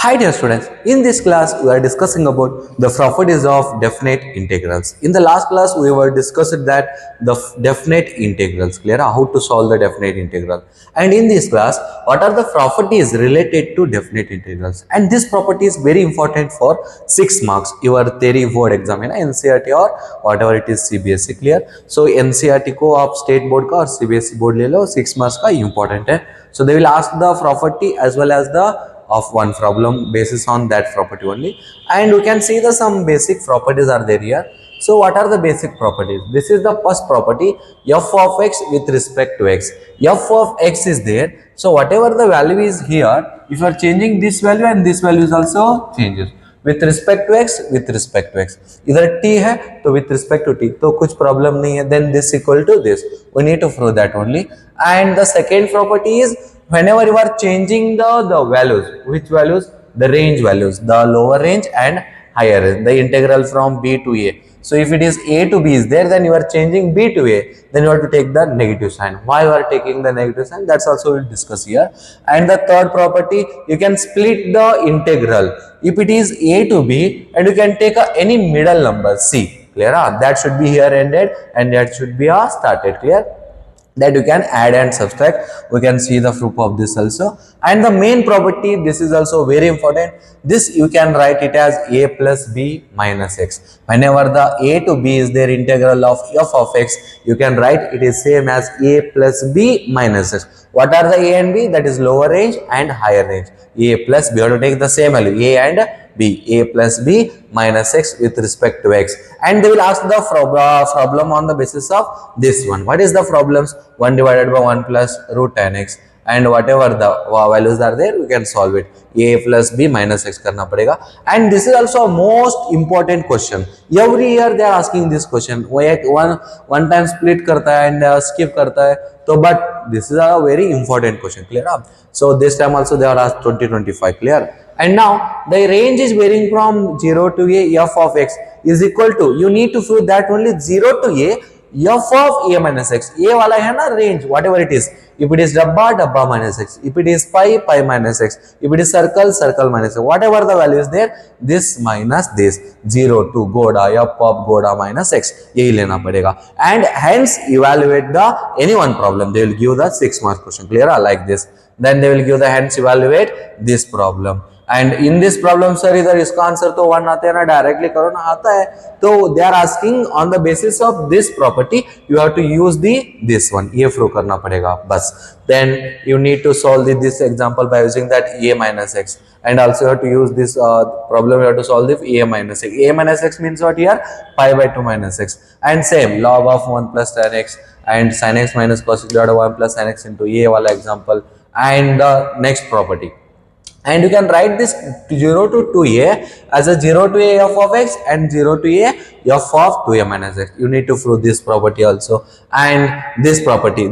Hi dear students, in this class we are discussing about the properties of definite integrals. In the last class we were discussed that the definite integrals, clear how to solve the definite integral. And in this class, what are the properties related to definite integrals? And this property is very important for 6 marks, your theory board exam, NCERT or whatever it is CBSE, clear? So NCERT को आप state board का और CBSE board ले लो, 6 marks का important है. So they will ask the property as well as the of one problem basis on that property only, and we can see the some basic properties are there here. So what are the basic properties? This is the first property, f of x with respect to x. F of x is there, so whatever the value is here, if you are changing this value and this value is also changes with respect to x, with respect to x. इधर t है तो with respect to t, तो कुछ problem नहीं है. Then this equal to this, we need to prove that only. And the second property is whenever you are changing the values, which values? The range values, the lower range and higher range, the integral from b to a. So if it is a to b is there, then you are changing b to a, then you have to take the negative sign. Why you are taking the negative sign? That's also we'll discuss here. And the third property, you can split the integral if it is a to b, and you can take any middle number c, clear? That should be here ended and that should be started, clear? That you can add and subtract. We can see the proof of this also. And the main property, this is also very important. This you can write it as a plus b minus x. Whenever the a to b is there, integral of f of x, you can write it is same as a plus b minus x. What are the a and b? That is lower range and higher range. A plus b, you have to take the same value, a and b, a plus b minus x with respect to x. And they will ask the problem on the basis of this one. What is the problems? 1 divided by 1 plus root tan x, and whatever the values are there, we can solve it. A plus b minus x करना पड़ेगा. And this is also a most important question. Every year they are asking this question. one time split करता है and skip करता है. So, but this is a very important question, clear? So this time also they are asked 2025, clear? And now the range is varying from 0 to a, f of x is equal to, you need to prove that only 0 to a, f of a minus x. A वाला है ना range, whatever it is. If it is dabba, dabba minus x. If it is pi, pi minus x. If it is circle, circle minus x. Whatever the value is there, this minus this. 0 to goda, f of goda minus x. यही लेना पड़ेगा. And hence evaluate the any one problem. They will give the 6 mark question, clear? Like this. Then they will give the hence evaluate this problem. And in this problem, sir, इधर इसका answer तो 1 आता है ना, directly करो ना, आता है. तो they are asking on the basis of this property, you have to use this one. ये प्रूव करना पड़ेगा बस. Then you need to solve this example by using that a minus x, and also you have to use this problem. You have to solve this a minus x. A minus x means what here? Pi by 2 minus x. And same log of 1 plus tan x and sin x minus cos divided by 1 plus sin x into a wala example. And the next property. And you can write this 0 to 2a as a 0 to a f of x and 0 to a f of 2a minus x. You need to prove this property also. And this property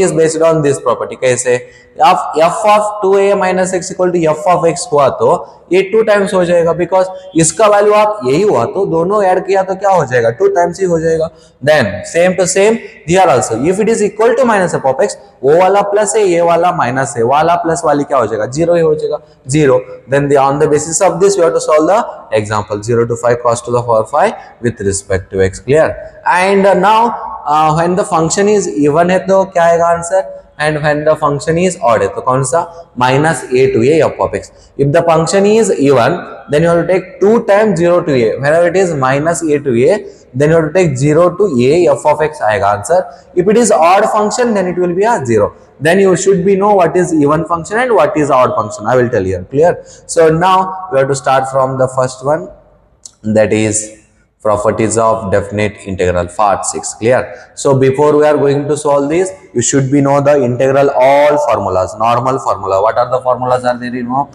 is based on this property. कैसे? f of 2a minus x equal to f of x हुआ तो ये 2 times हो जाएगा, because इसका value आप यही हुआ तो दोनों ऐड किया तो क्या हो जाएगा? 2 times ही हो जाएगा. Then same to same here also, if it is equal to minus f of x, वो वाला प्लस है, ये वाला माइनस है, वाला प्लस वाली क्या हो जाएगा? 0 ही हो जाएगा. 0. Then on the basis of this we have to solve the example 0 to 5 cos to the power 5 with respect to x, clear? And now when the function is even है तो क्या आएगा answer? And when the function is odd है तो कौन सा? minus a to a f of x. If the function is even, then you have to take 2 times 0 to a. Whenever it is minus a to a, then you have to take 0 to a f of x आएगा answer. If it is odd function, then it will be a 0. Then you should be know what is even function and what is odd function. I will tell you, clear? So now we have to start from the first one, that is properties of definite integral, part 6, clear? So before we are going to solve this, you should be know the integral all formulas, normal formula. What are the formulas are there? You know,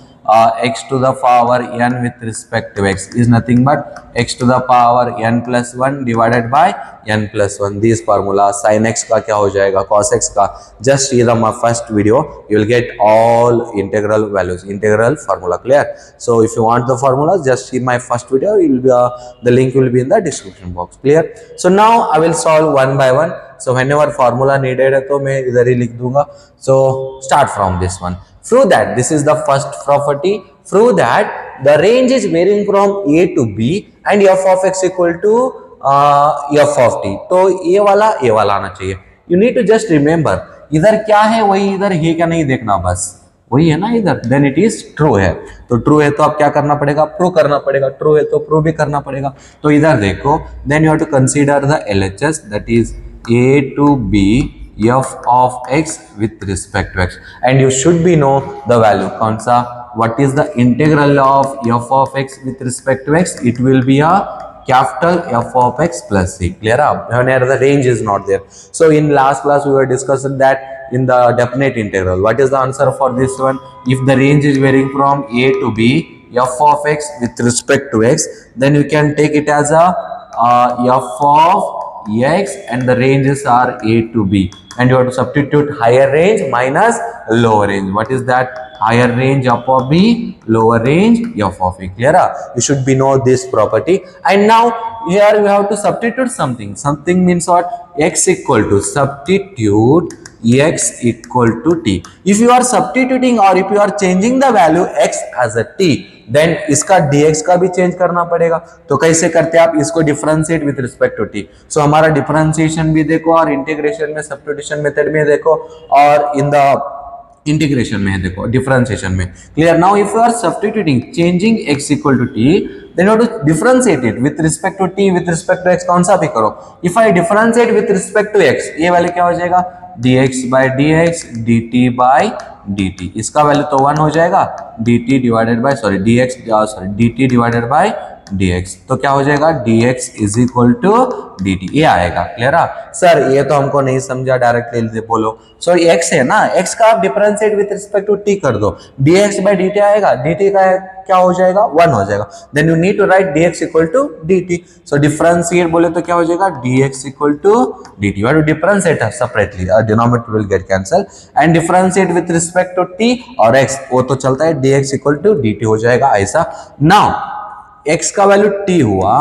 x to the power n with respect to x is nothing but x to the power n plus 1 divided by n plus 1. These formula, sin x का क्या हो जाएगा, cos x का. Just see the my first video, you will get all integral values, integral formula, clear? So if you want the formulas, just see my first video. It will be the link will be in the description box, clear? So now I will solve one by one. So whenever formula needed है तो मैं इधर ही लिख दूंगा. So start from this one. Prove that, this is the first property, prove that the range is varying from a to b and f of x equal to f of t. तो ये वाला आना चाहिए. You need to just remember इधर क्या है वही इधर है क्या नहीं देखना, बस वही है ना इधर, देन इट इज ट्रू है. तो ट्रू है तो अब क्या करना पड़ेगा, प्रूव करना पड़ेगा. ट्रू है तो प्रूव भी करना पड़ेगा. तो इधर देखो, then you have to consider the LHS, that is a to b f of x with respect to x, and you should be know the value कौन सा, what is the integral of f of x with respect to x, it will be a capital F of x plus c. Clear up whenever the range is not there. So in last class we were discussing that in the definite integral, what is the answer for this one? If the range is varying from a to b f of x with respect to x, then you can take it as a f of x and the ranges are a to b, and you have to substitute higher range minus lower range. What is that? Higher range f of b, lower range f of a. Clear? You should be know this property. And now here we have to substitute something. Something means what? X equal to, substitute x equal to t. If you are substituting or if you are changing the value x as a t, then इसका dx का भी change करना पड़ेगा. तो कैसे करते हैं आप इसको, differentiate with respect to t. So हमारा डिफरेंशिएशन भी देखो और इंटीग्रेशन में सब्स्टिट्यूशन मेथड में देखो और इन द इंटीग्रेशन में है देखो, डिफरेंशिएशन में. Clear? Now if you are substituting changing x equal to t, then you have to differentiate it with respect to t with respect to x, कौन सा भी करो. If I differentiate with respect to x, ये वाले क्या हो जाएगा, dx by dx dt by dt. इसका वैल्यू तो 1 हो जाएगा, dt divided by dt divided by dx. तो क्या हो जाएगा, dx is equal to dt, ये आएगा. क्लियर? सर ये तो हमको नहीं समझा, डायरेक्टली बोलो. सो x है ना, x का आप differentiate with respect to t कर दो, dx by dt आएगा, dt का क्या हो जाएगा, 1 हो जाएगा. Then you need to write dx equal to dt. So differentiate बोले तो क्या हो जाएगा, dx equal to dt. You have to differentiate separately, denominator will get cancel, and differentiate with respect to t और x, वो तो चलता है, dx इक्वल टू dt हो जाएगा ऐसा. नाउ x का वैल्यू t हुआ,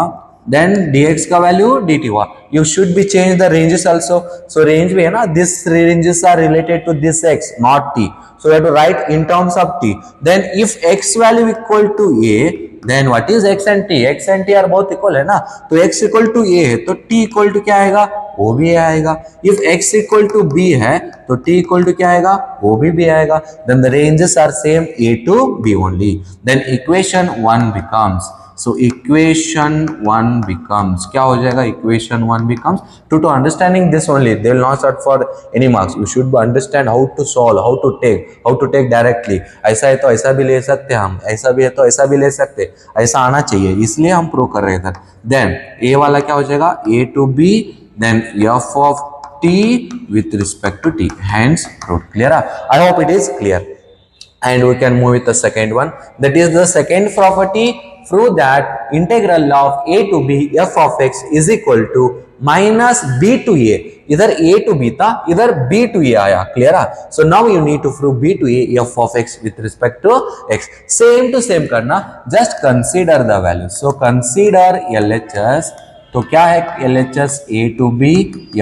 then dx का वैल्यू dt हुआ. You should be change the ranges also. So range भी है ना, this ranges are related to this x, not t. So you have to write in terms of t. Then if x value equal to a, then what is x and t? X and t are both equal है ना, तो x equal to a है तो t equal to क्या आएगा, वो भी आएगा. If x equal to b है तो t equal to क्या आएगा, वो भी आएगा. Then the ranges are same a to b only. Then equation 1 becomes, so equation 1 becomes, क्या हो जाएगा, equation 1 becomes, to understanding this only, they will not start for any marks. You should understand how to solve, how to take directly. ऐसा है तो ऐसा भी ले सकते हैं हम, ऐसा भी है तो ऐसा भी ले सकते, ऐसा आना चाहिए, इसलिए हम प्रूव कर रहे थे. देन a वाला क्या हो जाएगा, a to b, then f of t with respect to t, hence proved. Clear? I hope it is clear. And we can move with the second one, that is the second property, prove that integral of a to b f of x is equal to minus b to a. इधर a to b था, इधर b to a आया. Clear? So now you need to prove b to a f of x with respect to x. Same to same करना, just consider the value. So consider LHS, तो क्या है LHS, a to b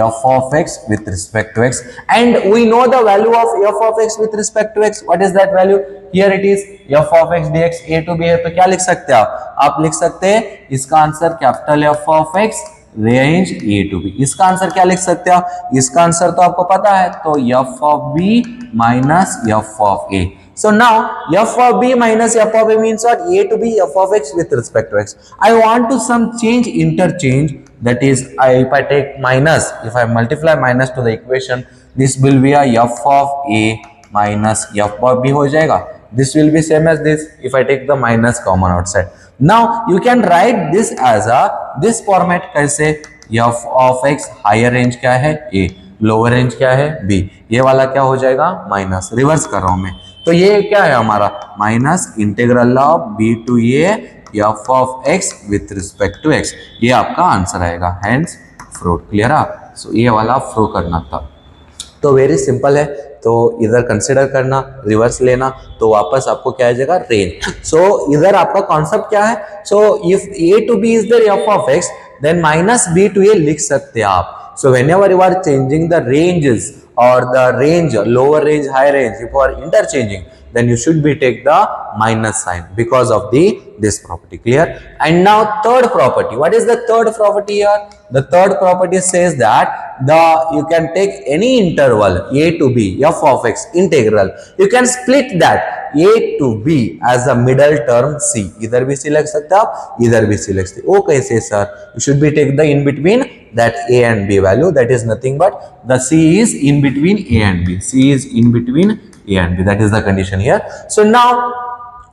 f of x with respect to x, and we know the value of f of x with respect to x. What is that value? Here it is f of x dx, a to b है तो क्या लिख सकते हैं आप लिख सकते हैं इसका answer capital f of x range a to b. इसका आंसर क्या लिख सकते हैं, इसका आंसर तो आपको पता है, तो f of b minus f of a. So now f of b minus f of a means what, a to b f of x with respect to x. I want to some interchange, that is if I take minus, if I multiply minus to the equation, this will be a f of a minus f of b हो जाएगा. This will be same as this if I take the minus common outside. Now you can write this as a this format. कैसे, f of x higher range क्या है a, lower range क्या है b, ये वाला क्या हो जाएगा माइनस. रिवर्स कर रहा हूं मैं, तो ये क्या है हमारा minus integral of b to a f of x with respect to x, ये आपका आंसर आएगा, हेंस प्रूव्ड. क्लियर? सो ये वाला प्रूव करना था. तो वेरी सिंपल है, तो इधर कंसिडर करना, रिवर्स लेना, तो वापस आपको क्या आ जाएगा, रेंज. सो इधर आपका कॉन्सेप्ट क्या है, so if a to b is the f of x, then minus b to a लिख सकते हैं आप. So whenever you are changing the ranges or the range, lower range, high range, if you are interchanging, then you should be take the minus sign because of the this property. Clear? And now third property. What is the third property here? The third property says that you can take any interval a to b f of x integral. You can split that a to b as a middle term c. इधर भी c लग सकता है आप, इधर भी c लग सकते. वो कैसे sir? You should be take the in between that a and b value. That is nothing but the c is in between a and b. C is in between a and b. That is the condition here. So now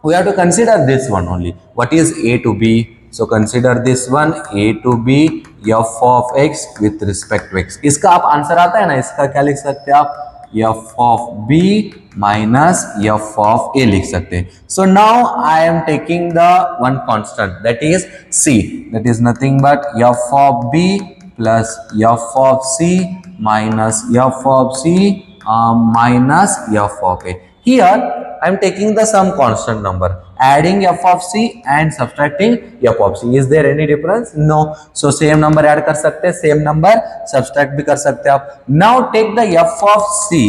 we have to consider this one only. What is a to b? So consider this one a to b f of x with respect to x. इसका आप answer आता है ना, इसका क्या लिख सकते हैं आप? f of b minus f of a लिख सकते हैं. So now I am taking the one constant, that is c. That is nothing but f of b plus f of c minus f of c minus f of a. Here I am taking the some constant number, adding f of c and subtracting f of c. Is there any difference? No. So same number add कर सकते हैं, same number subtract भी कर सकते हैं आप. Now take the f of c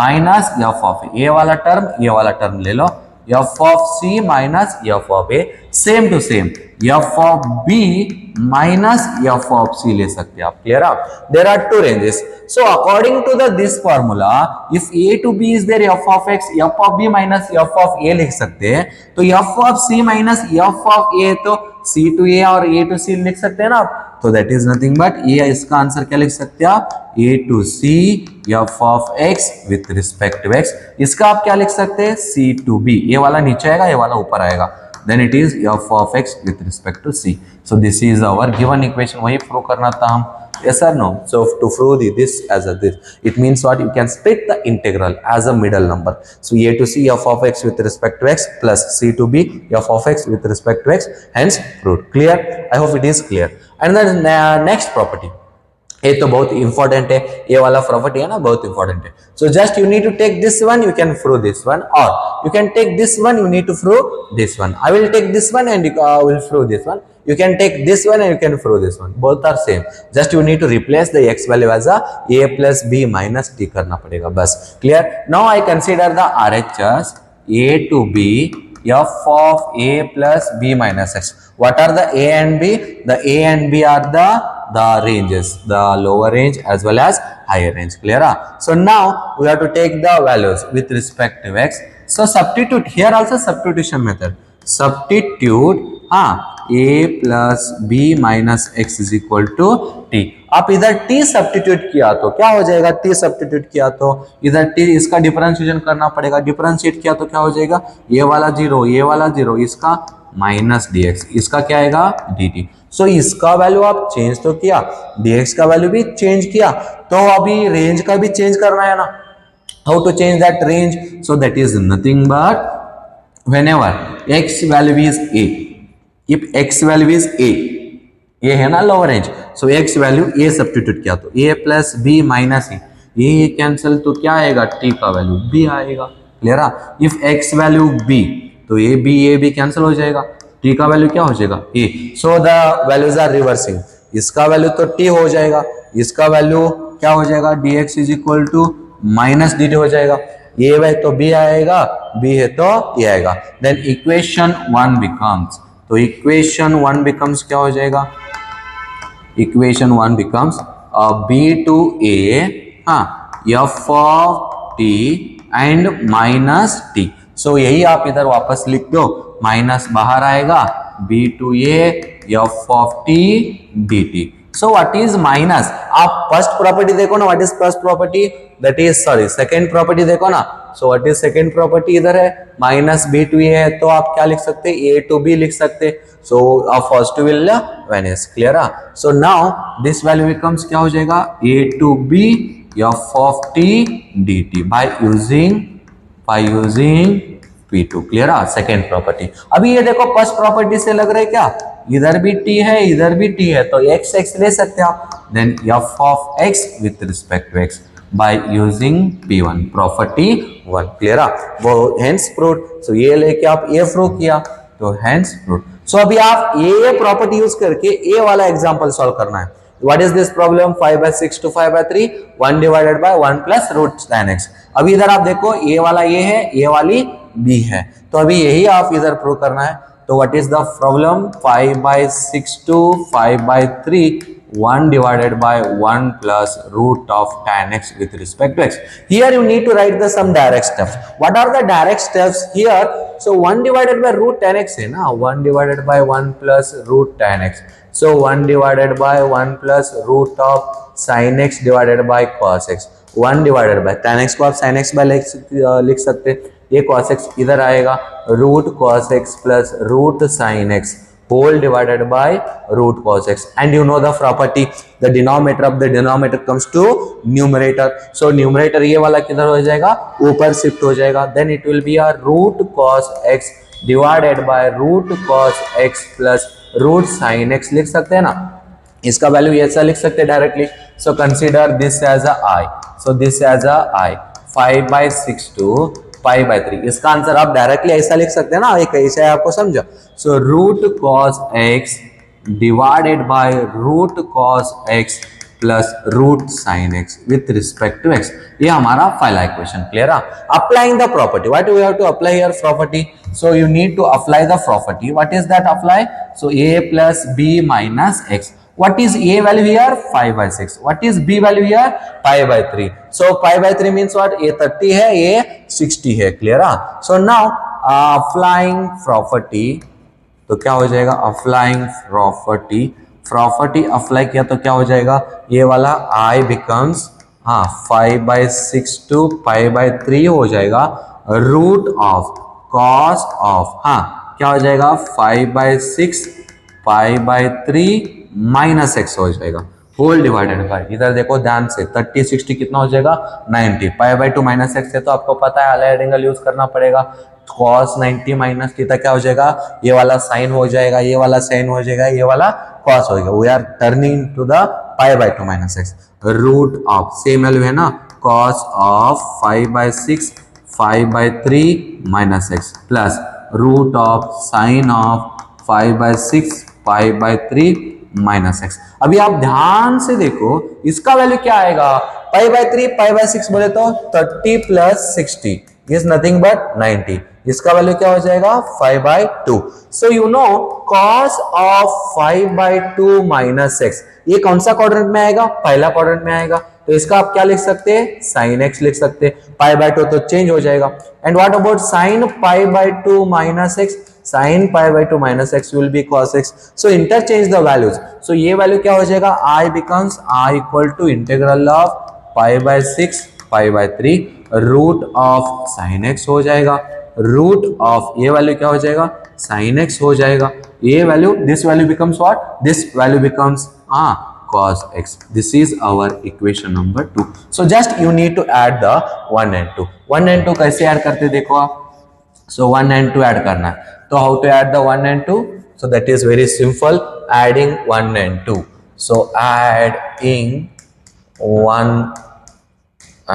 minus f of a. ये वाला term ले लो. f of c minus f of a, same to same f of b minus f of c ले सकते हैं आप. Clear up? There are two ranges. So according to this formula, if a to b is there f of x, f of b minus f of a लिख सकते हैं. तो f of c minus f of a तो c to a और a to c लिख सकते हैं ना आप. तो that is nothing but ये इसका आंसर क्या लिख सकते हैं आप? a to c f of x with respect to x. इसका आप क्या लिख सकते हैं? c to b. ये वाला नीचे आएगा, ये वाला ऊपर आएगा. Then it is f of x with respect to c. So this is our given equation. वही प्रूव करना था हम. Yes or no? So to prove this as a this, it means what? You can split the integral as a middle number. So a to c f of x with respect to x plus c to b f of x with respect to x. Hence proved. Clear? I hope it is clear. And then next property. ये तो बहुत important है, ये वाला property है ना, बहुत important है. So just you need to take this one, you can prove this one, और you can take this one, you need to prove this one. I will take this one and I will prove this one. You can take this one and you can prove this one. Both are same. Just you need to replace the x value as a plus b minus t करना पड़ेगा बस. Clear? Now I consider the RHS a to b f of a plus b minus x. What are the a and b? The a and b are the ranges, the lower range as well as higher range. Clear? So now we have to take the values with respect to x. So substitute here also, substitution method. Substitute a plus b minus x is equal to t. आप इधर t substitute किया तो क्या हो जाएगा? t substitute किया तो इधर t, इसका डिफरेंशिएशन करना पड़ेगा. डिफरेंशिएट किया तो क्या हो जाएगा? ये वाला जीरो, ये वाला जीरो, इसका माइनस dx, इसका क्या आएगा? dt. सो इसका वैल्यू आप चेंज तो किया, dx का वैल्यू भी चेंज किया, तो अभी रेंज का भी चेंज करना है ना. How to change that range? So that is nothing but whenever x value is a, if x value is a, ये है ना lower range, so x value a substitute किया तो a plus b minus e, ये cancel तो क्या आएगा? t का वैल्यू b आएगा. Clear? If x value b, तो a b कैंसिल हो जाएगा, t का वैल्यू क्या हो जाएगा? a. So the values are reversing. इसका वैल्यू तो t हो जाएगा, इसका वैल्यू क्या हो जाएगा? dx is equal to minus dt हो जाएगा. ये है तो b आएगा, b है तो ये आएगा. देन इक्वेशन 1 बिकम्स, तो इक्वेशन 1 बिकम्स क्या हो जाएगा? Equation 1 becomes b to a f of t and minus t. सो यही आप इधर वापस लिख दो, माइनस बाहर आएगा, b to a f of t dt. So what is minus? आप फर्स्ट प्रॉपर्टी देखो ना, what is first property? That is sorry second property देखो ना. So what is second property? इधर है माइनस b to a है, तो आप क्या लिख सकते हैं? a to b लिख सकते हैं. So our first will vanish. Clear? So now this value becomes क्या हो जाएगा? a to b f of t dt by using p2. Clear? Second property. अभी ये देखो फर्स्ट प्रॉपर्टी से लग रहा है क्या? इधर भी t है, इधर भी t है, तो x ले सकते हैं आप. Then f of x with respect to x by using p1 property 1. Clear? वो hence proved. सो ये लेके आप a प्रूव किया, तो hence proved. सो अभी आप ये प्रॉपर्टी यूज करके a वाला एग्जांपल सॉल्व करना है. What is this problem? 5/6 to 5/3, 1 divided by 1 plus root tan x. अभी इधर आप देखो ये वाला ये है, ये वाली b है, तो अभी यही आप इधर प्रूव करना है. तो what is the problem? 5/6 to 5/3, 1 divided by 1 plus root of tan x with respect to x. Here you need to write the some direct steps. What are the direct steps here? So 1 divided by root tan x है ना, 1 divided by 1 plus root tan x. So 1 divided by 1 plus root of sin x divided by cos x. 1 divided by tan x को आप sin x by लिख सकते हैं, ये cos x इधर आएगा, root cos x plus root sin x whole divided by root cos x. And you know the property, the denominator of the denominator comes to numerator. So numerator ये वाला किधर हो जाएगा? ऊपर शिफ्ट हो जाएगा. Then it will be a root cos x divided by root cos x plus root sin x लिख सकते हैं ना. इसका वैल्यू ऐसा लिख सकते हैं directly. So consider this as a I. So this as a I. 5/6 to 5/3. इसका आंसर आप डायरेक्टली ऐसा लिख सकते हैं ना, एक ऐसे आपको समझो. So root cos x divided by root cos x plus root sine x with respect to x. ये हमारा पहला इक्वेशन. क्लियर है? Applying the property. What we have to apply here? Property. So you need to apply the property. What is that apply? So a plus b minus x. What is a value here? 5/6. What is b value here? 5/3. So 5/3 means what? A 30 है, A 60 है. Clear? So now applying property, तो क्या हो जाएगा? Applying property, property apply किया तो क्या हो जाएगा? ये वाला I becomes 5/6 to 5/3 हो जाएगा. Root of cos of क्या हो जाएगा? 5/6 5/3 माइनस एक्स हो जाएगा, होल डिवाइडेड बाय, इधर देखो ध्यान से, 30 60 कितना हो जाएगा? 90. π/2 माइनस एक्स है तो आपको पता है अलाइड एंगल यूज करना पड़ेगा. cos 90 माइनस थीटा क्या हो जाएगा? ये वाला साइन हो जाएगा, ये वाला साइन हो जाएगा, ये वाला cos हो जाएगा. We are turning to the π/2 minus x. Root of same value है ना, cos of 5/6 5/3 minus x plus root of sine of 5/6 5/3 minus x. अभी आप ध्यान से देखो इसका वैल्यू क्या आएगा? π/3 π/6 बोले तो 30 प्लस 60 इज नथिंग बट 90. इसका वैल्यू क्या हो जाएगा? 5/2. So you know cos of 5/2 minus x, ये कौन सा क्वाड्रेंट में आएगा? पहला क्वाड्रेंट में आएगा. तो इसका आप क्या लिख सकते हैं? sin x लिख सकते हैं. π/2 तो चेंज हो जाएगा. And what about sin π/2 minus x? sin π/2 minus x will be cos x. So interchange the values. So ये वैल्यू क्या हो जाएगा? I becomes I equal to integral of π/6 π/3 root of sin x हो जाएगा. root of ये value क्या हो जाएगा? sin x हो जाएगा. ये value, this value becomes what? This value becomes cos x. This is our equation number 2. So just you need to add the 1 and 2. 1 and 2 कैसे ऐड करते देखो आप. So 1 and 2 ऐड करना है. So how to add the 1 and 2? So that is very simple, adding 1 and 2. So adding 1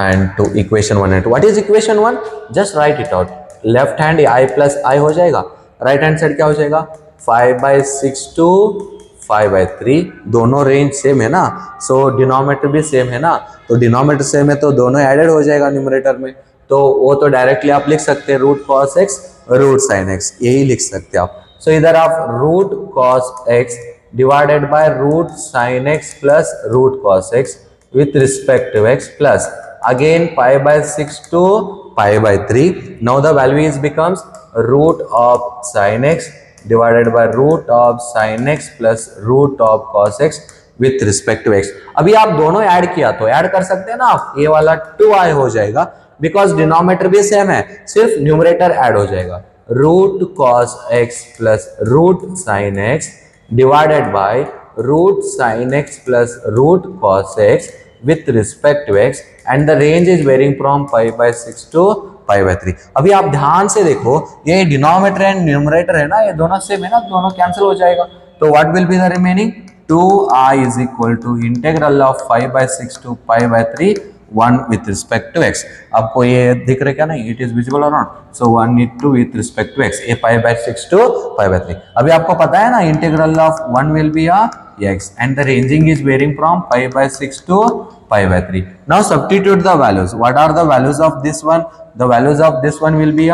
and 2, equation 1 and 2. What is equation 1? Just write it out. Left hand I plus I हो जाएगा, right hand side क्या हो जाएगा? 5/6 to 5/3. दोनों range same है ना, so denominator भी same है ना, तो डिनोमिनेटर सेम है तो दोनों एडेड हो जाएगा न्यूमरेटर में. तो वो तो डायरेक्टली आप लिख सकते हैं root cos x root sine x, यही लिख सकते हैं आप. सो इधर आप root cos x divided by root sine x plus root cos x with respect to x plus again π/6 to π/3. Now the value is becomes root of sine x divided by root of sine x plus root of cos x with respect to x. अभी आप दोनों add किया तो add कर सकते हैं ना आप, ये वाला 2i हो जाएगा बिकॉज डिनोमिनेटर भी सेम है, सिर्फ न्यूमरेटर ऐड हो जाएगा. Root cos x plus root sine x divided by root sine x plus root cos x with respect to x and the range is varying from π/6 to π/3. अभी आप ध्यान से देखो ये डिनोमिनेटर एंड न्यूमरेटर है ना, ये दोनों सेम है ना, दोनों कैंसिल हो जाएगा. तो what will be the remaining? 2i is equal to integral of 5/6 to π/3 1 with respect to x. आपको ये दिख रहा क्या ना, it is visible or not? So 1 need to with respect to x. ये π/6 to π/3. अभी आपको पता है ना integral of 1 will be a x, and the ranging is varying from pi by 6 to pi by 3. Now substitute the values. What are the values of this one? The values of this one will be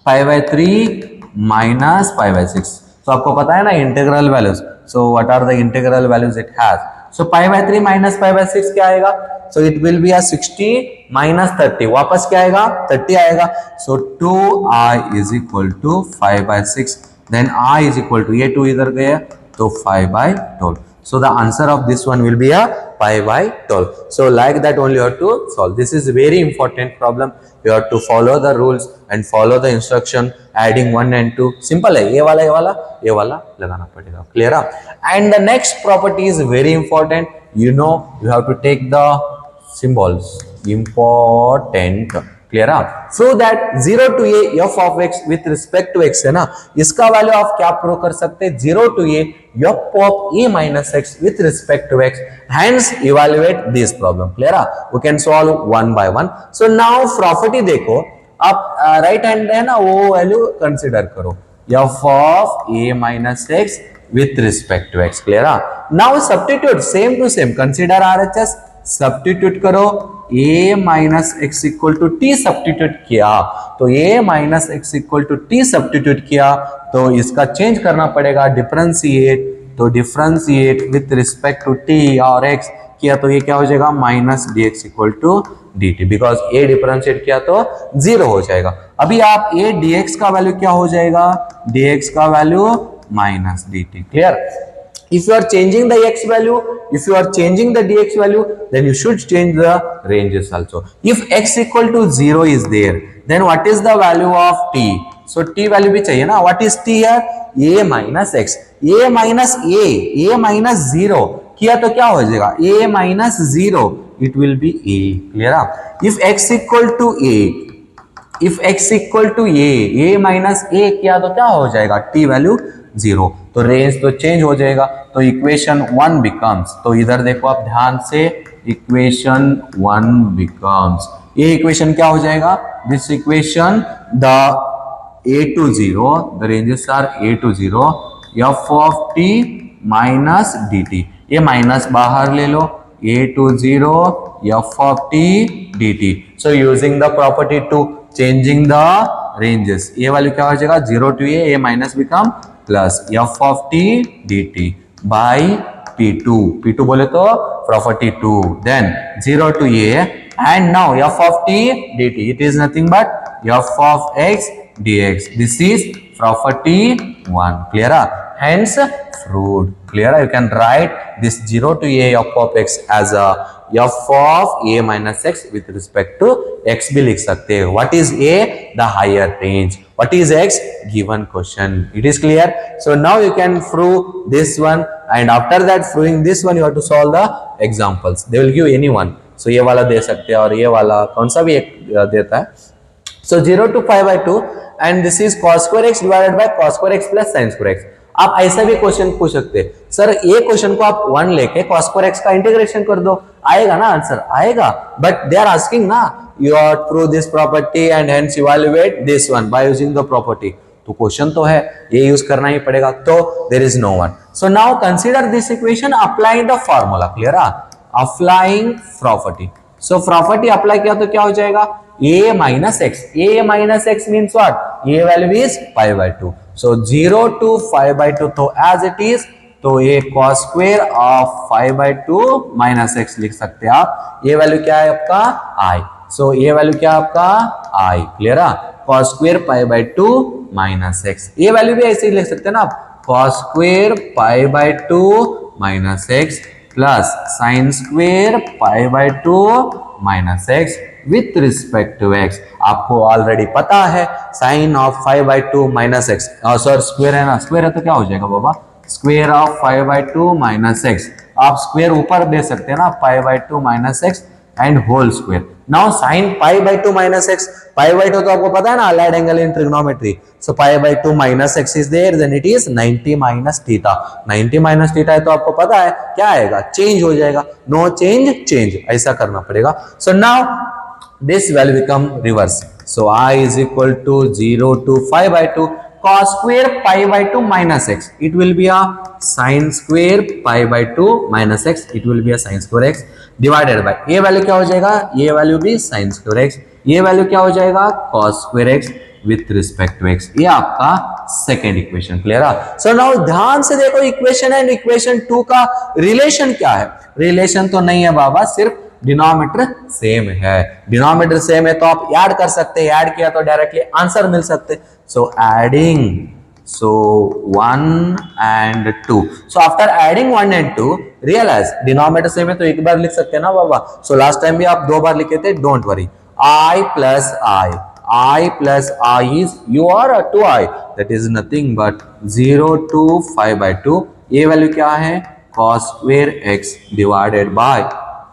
pi by 3 minus pi by 6. So आपको पता है ना integral values. So what are the integral values it has? So pi by 3 minus pi by 6 क्या आएगा? So it will be a 60 minus 30. वापस क्या आएगा? 30 आएगा. So 2i is equal to 5 by 6. Then I is equal to ये 2 इधर गया तो 5 by 12. So the answer of this one will be a pi by 12. So like that only you have to solve. This is very important problem. You have to follow the rules and follow the instruction. Adding 1 and 2 simple है. ये वाला लगाना पड़ेगा. Clear up. And the next property is very important. You know you have to take the symbols. Important. Clear है. So that 0 to a f of x with respect to x है ना, इसका value आप क्या prove कर सकते हैं? 0 to a f of a minus x with respect to x. Hence evaluate this problem. Clear है. We can solve one by one. So now property देखो, आप राइट हैंड है ना, वो वैल्यू कंसिडर करो f of a minus x with respect to x. Clear है. Now substitute same to same. Consider RHS. Substitute करो a minus x equal to T substitute किया तो a minus x equal to T substitute किया तो इसका change करना पड़ेगा differentiate. तो differentiate with respect to t और x किया तो ये क्या हो जाएगा? Minus D x equal to D T. Because a differentiate किया तो 0 हो जाएगा. अभी आप a dx का वैल्यू क्या हो जाएगा? dx का value minus d T. Clear. If you are changing the x value, if you are changing the dx value, then you should change the ranges also. If x equal to 0 is there, then what is the value of t? So t value भी चाहिए ना. What is t here? a minus x. a minus a minus 0 किया तो क्या हो जाएगा? a minus 0. It will be a. Clear up? If x equal to a, if x equal to a minus a किया तो क्या हो जाएगा? t value 0. तो रेंज तो चेंज हो जाएगा. तो इक्वेशन 1 बिकम्स, तो इधर देखो आप ध्यान से, इक्वेशन 1 बिकम्स, ये इक्वेशन क्या हो जाएगा? This equation the a to 0, the ranges are a to 0 f of t minus dt. ये माइनस बाहर ले लो, a to 0 f of t dt. So using the property to changing the ranges, ये वाली क्या हो जाएगा? 0 to a minus become plus f of t dt by p2. p2 बोले तो property 2. Then 0 to a and now f of t dt, it is nothing but f of x dx. This is property 1. Clear? Hence proved. Clear? You can write this 0 to a f of x as a f of a minus x with respect to x भी लिख सकते हैं. What is a? The higher range. What is x? Given question. It is clear? So now you can prove this one, and after that proving this one you have to solve the examples. They will give any one. So ये वाला दे सकते हैं और ये वाला कौन सा भी एक देता है. So 0 to 5 by 2 and this is cos square x divided by cos square x plus sin square x. आप ऐसा भी क्वेश्चन पूछ सकते हैं, सर ये क्वेश्चन को आप 1 लेके cos square x का इंटीग्रेशन कर दो, आएगा ना आंसर? आएगा. बट दे आर आस्किंग ना, you are prove this property and hence evaluate this one by using the property. तो क्वेश्चन तो है, ये यूज करना ही पड़ेगा. तो there is no one. So now consider this equation applying the formula. Clear? Applying property. So property apply किया तो क्या हो जाएगा? a minus x. a minus x means what? a value is pi by 2. So 0 to 5 by 2 तो as it is, तो ये cos square of 5 by 2 minus x लिख सकते हैं आप. ये वैल्यू क्या है आपका? I. So ये वैल्यू क्या है आपका? I. क्लियर है? cos square pi by 2 minus x. ये वैल्यू भी ऐसे ही लिख सकते हैं ना आप, cos square pi by 2 minus x plus sin square pi by 2 minus x with respect to x. आपको ऑलरेडी पता है sin of 5 by 2 minus x, sorry square है ना, स्क्वायर है तो क्या हो जाएगा बाबा? Square of 5 by 2 minus x. आप स्क्वायर ऊपर दे सकते हैं ना, pi by 2 minus x and whole square. Now sin pi by 2 minus x, pi by 2 तो आपको पता है ना, allied angle in trigonometry. So pi by 2 minus x is there, then it is 90 minus theta. 90 minus theta है तो आपको पता है क्या आएगा? चेंज हो जाएगा. No change, change. ऐसा करना पड़ेगा. So now this value become reverse. So I is equal to 0 to 5 by 2 cos square pi by 2 minus x. It will be a sin square pi by 2 minus x. It will be a sin square x divided by, ये value क्या हो जाएगा, ये value भी sin square x, ये value क्या हो जाएगा cos square x with respect to x. ये आपका सेकेंड इक्वेशन. क्लियर है? सो नाउ ध्यान से देखो इक्वेशन एंड इक्वेशन 2 का रिलेशन क्या है. रिलेशन तो नहीं है बाबा, सिर्फ डिनोमिनेटर सेम है. डिनोमिनेटर सेम है तो आप ऐड कर सकते हैं, ऐड किया तो डायरेक्टली आंसर मिल सकते. So adding, so 1 and 2. so after adding 1 and 2 realize denominator same है तो एक बार लिख सकते हैं ना बाबा. so last time भी आप दो बार लिखे थे. don't worry, I plus I plus I is you or 2I, that is nothing but 0 to 5 by 2. ये वैल्यू क्या है, cos square x divided by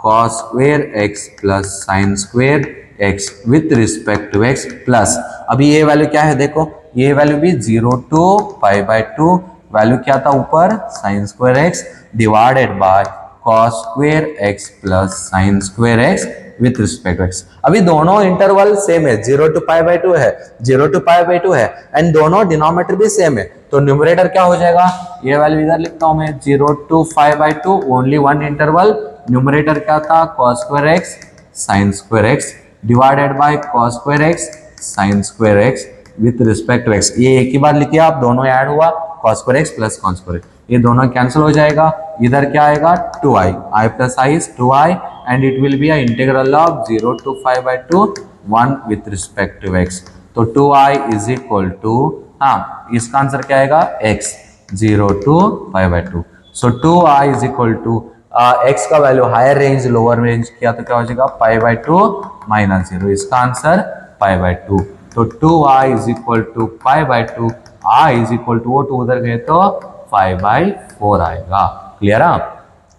cos square x plus sin square x with respect to x plus, अभी ये value क्या है देखो, ये value भी 0 टू 5 by 2, वैल्यू क्या था ऊपर sin square x divided by cos square x plus sin square x with respect to x. अभी दोनों इंटरवल सेम है, 0 टू 5 by 2 है, 0 टू 5 by 2 है, एंड दोनों डिनोमिनेटर भी सेम है. तो न्यूमरेटर क्या हो जाएगा, ये वैल्यू इधर लिखता हूं मैं 0 to 5 by 2, only one interval. Numerator क्या था cos square x sin square x divided by cos square x sin square x with respect to x. ये एक ही बार लिखिए आप, दोनों ऐड हुआ cos square x plus cos square x, ये दोनों कैंसिल हो जाएगा. इधर क्या आएगा 2i, i plus i is 2i and it will be a integral of 0 to 5 by 2 1 with respect to x. तो 2i इज इक्वल टू, हाँ इसका आंसर क्या आएगा x 0 to 5 by 2. So 2i is equal to x का value higher range lower range किया तो क्या हो जाएगा 5 by 2 माइनस 0, इसका आंसर 5 by 2. तो 2i is equal to 5 by 2, i is equal to, वो 2 उधर गए तो 5 by 4 आएगा. क्लियर है?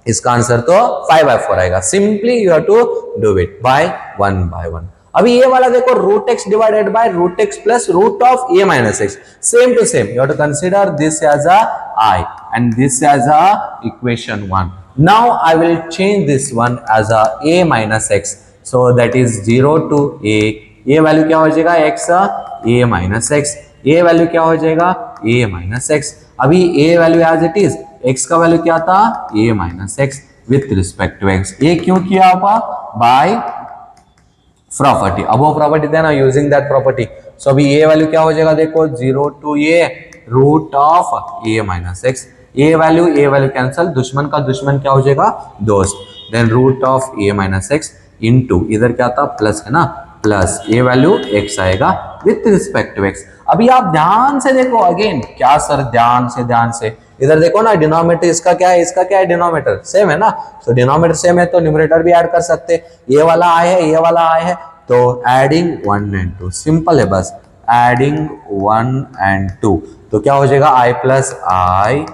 इसका आंसर तो 5 by 4 आएगा. Simply you have to do it by one by one. अभी ये वाला देखो root X divided by root X plus root of A minus X, same to same. You have to consider this as a i and this as a equation 1. now I will change this one as a a minus x, so that is 0 to a. ये value क्या हो जाएगा x a minus x, ये value क्या हो जाएगा a minus x. अभी a value as it is, x का वैल्यू क्या था a minus X with respect to x. ये क्यों किया आप, बाय प्रॉपर्टी. अब वो प्रॉपर्टी देना यूजिंग दैट प्रॉपर्टी. सो अभी a वैल्यू क्या हो जाएगा देखो 0 to a root of a minus x. ये वैल्यू कैंसल, दुश्मन का दुश्मन क्या हो जाएगा दोस्त. Then root of a minus X into, इधर क्या था प्लस है ना, प्लस ये वैल्यू x आएगा विथ रिस्पेक्ट टू x. अभी आप ध्यान से देखो अगेन, क्या सर ध्यान से इधर देखो ना, डिनोमिनेटर इसका क्या है, इसका क्या है, डिनोमिनेटर सेम है ना. तो डिनोमिनेटर सेम है तो न्यूमरेटर भी ऐड कर सकते. ये वाला i है, ये वाला i है, तो एडिंग 1 and 2 सिंपल है, बस एडिंग 1 and 2. तो क्या हो जाएगा i plus i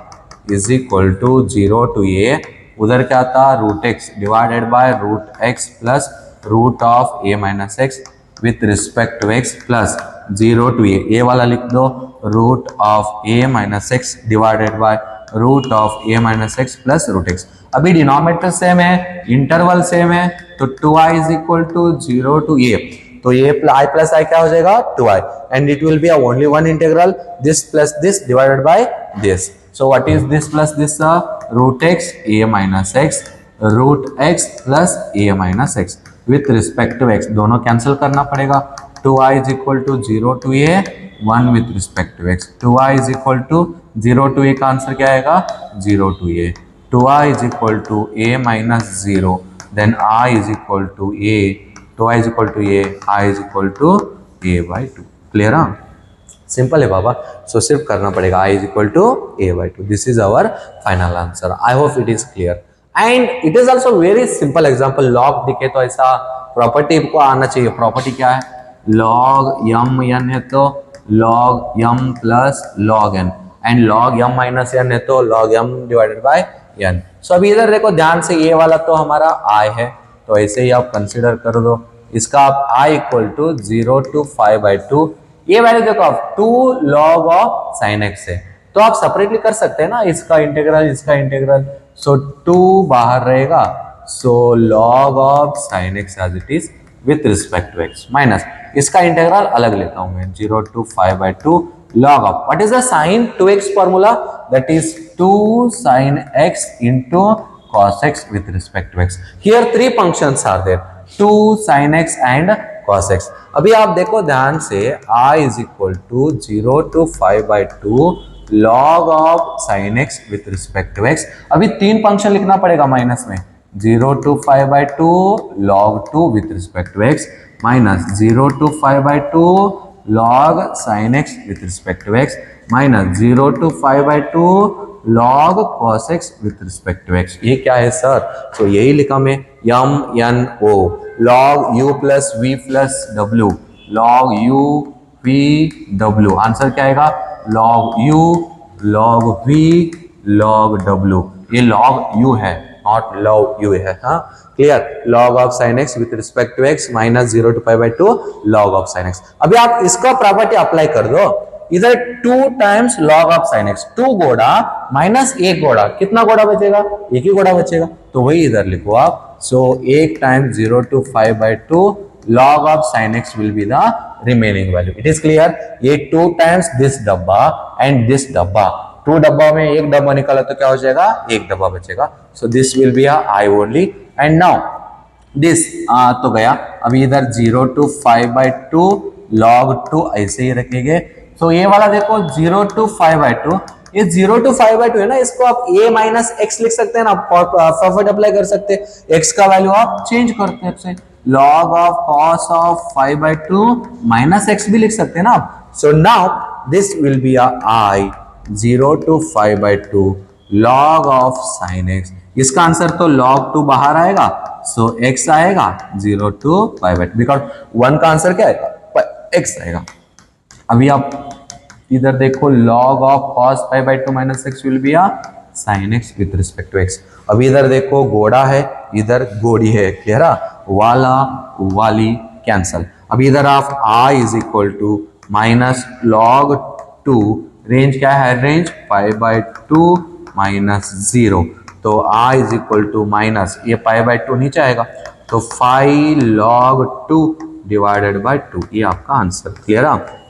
is equal to 0 to a, उधर क्या था root X divided by root X plus root of a minus X with respect to x plus 0 to a वाला लिख दो root of a minus x divided by root of a minus x plus root X. अभी denominator same है, interval same है, तो 2i is equal to 0 to a. तो ये i plus i क्या हो जाएगा 2i and it will B only one integral this plus this divided by this. So what is this plus this? Root x a minus x root x plus a minus x with respect to x. दोनों cancel करना पड़ेगा. 2i is equal to 0 to a 1 with respect to x. 2i is equal to 0 to a का answer क्या आएगा 0 to a. 2i is equal to a minus 0. Then I is equal to a. 2i is equal to a. I is equal to a by 2. Clear? Simple है बाबा. So सिर्फ करना पड़ेगा i is equal to a by 2. This is our final answer. I hope it is clear and it is also very simple example. Log दिखे तो ऐसा property को आना चाहिए. प्रॉपर्टी क्या है, लॉग m n है तो log m plus log n and log m minus n है तो log m divided by n. सो अभी इधर देखो ध्यान से, ये वाला तो हमारा i है तो ऐसे ही आप कंसिडर कर दो. इसका आप i equal to 0 to 5 by 2. ये वैल्यू देखो आप 2 log ऑफ sin x है तो आप सेपरेटली कर सकते हैं ना, इसका इंटीग्रल. सो 2 बाहर रहेगा, so log of sin x as it is with respect to x minus इसका इंटीग्रल अलग लेता हूं मैं 0 to 5 by 2 log of, what is the sin 2x formula? That is 2 sin x into cos x with respect to x. Here three functions are there, 2 sin x and cos x. अभी आप देखो ध्यान से, I is equal to 0 to 5/2 log of sin x with respect to x. अभी तीन function लिखना पड़ेगा minus में, 0 to 5/2 log 2 with respect to x minus 0 to 5/2 log sin x with respect to x minus 0 to 5/2 log cos x with respect to x. ये क्या है sir? तो यही लिखा मैं, m n o log u plus v plus w log u v w. Answer क्या आएगा? log u log v log w. ये log u है, नॉट log u है. हाँ clear. log of sin x with respect to x minus 0 to 5/2 log of sin x. अभी आप इसका property apply कर दो, इधर 2 times log of sin x, 2 घोड़ा माइनस 1 घोड़ा, कितना घोड़ा बचेगा? एक ही घोड़ा बचेगा, तो वही इधर लिखो आप. सो 1 times 0 to 5/2 log of sin x will be the remaining value. It is clear. ये 2 टाइम्स दिस डब्बा एंड दिस डब्बा, 2 डब्बा में एक डब्बा निकाला तो क्या हो जाएगा? एक डब्बा बचेगा. सो this will B I only. And now this तो गया. अभी इधर 0 to 5/2 log 2 ऐसे ही रखेंगे. तो ये वाला देखो 0 to 5/2, ये 0 to 5/2 है ना, इसको आप a माइनस एक्स लिख सकते हैं ना, प्रॉफिट अप्लाई कर सकते हैं. x का वैल्यू आप चेंज करते हैं, log of cos of 5/2 minus x भी लिख सकते हैं ना आप. So now this will B I 0 to 5/2 log of sin x. इसका आंसर तो log 2 बाहर आएगा, सो x आएगा 0 to 5/2, बिकॉज 1 का आंसर क्या आएगा? x आएगा. अभी आप इधर देखो log of cos 5/2 minus X will be sin x with respect to x. अभी इधर देखो घोड़ा है, इधर घोड़ी है, क्लियर? वाला वाली कैंसल. अभी इधर आप I is equal to minus log 2, range क्या है? रेंज 5/2 माइनस 0, तो I is equal to minus, ये 5/2 नीचे आएगा, तो 5 log 2 डिवाइडेड बाय 2. ये आपका answer. Clear?